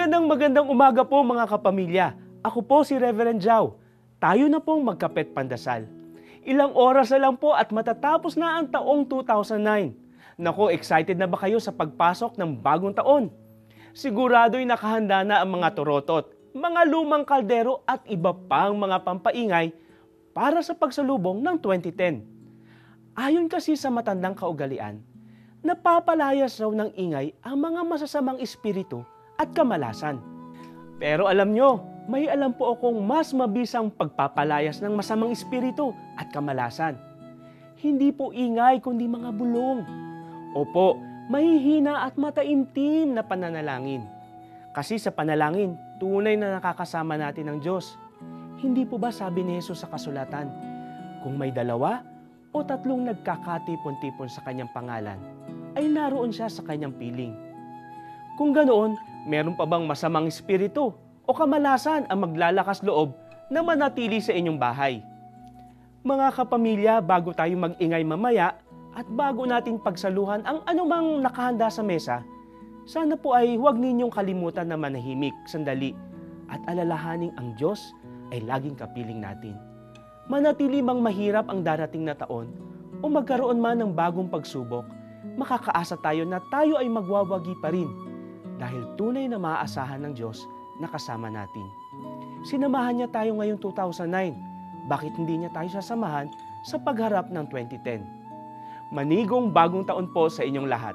Magandang umaga po mga kapamilya. Ako po si Reverend Jao. Tayo na pong magkapet pandasal. Ilang oras na lang po at matatapos na ang taong 2009. Nako, excited na ba kayo sa pagpasok ng bagong taon? Sigurado'y nakahanda na ang mga torotot, mga lumang kaldero at iba pang mga pampaingay para sa pagsalubong ng 2010. Ayon kasi sa matandang kaugalian, napapalayas raw ng ingay ang mga masasamang espiritu at kamalasan. Pero alam nyo, may alam po akong mas mabisang pagpapalayas ng masamang espiritu at kamalasan. Hindi po ingay kundi mga bulong. Opo, mahihina at mataimtim na pananalangin. Kasi sa panalangin, tunay na nakakasama natin ang Diyos. Hindi po ba sabi ni Jesus sa kasulatan, kung may 2 o 3 nagkakatipon-tipon sa kanyang pangalan, ay naroon siya sa kanyang piling. Kung ganoon, meron pa bang masamang espiritu o kamalasan ang maglalakas loob na manatili sa inyong bahay? Mga kapamilya, bago tayo mag-ingay mamaya at bago nating pagsaluhan ang anumang nakahanda sa mesa, sana po ay huwag ninyong kalimutan na manahimik sandali at alalahaning ang Diyos ay laging kapiling natin. Manatili mang mahirap ang darating na taon o magkaroon man ng bagong pagsubok, makakaasa tayo na tayo ay magwawagi pa rin dahil tunay na maaasahan ng Diyos na kasama natin. Sinamahan niya tayo ngayong 2009. Bakit hindi niya tayo sasamahan sa pagharap ng 2010? Manigong bagong taon po sa inyong lahat.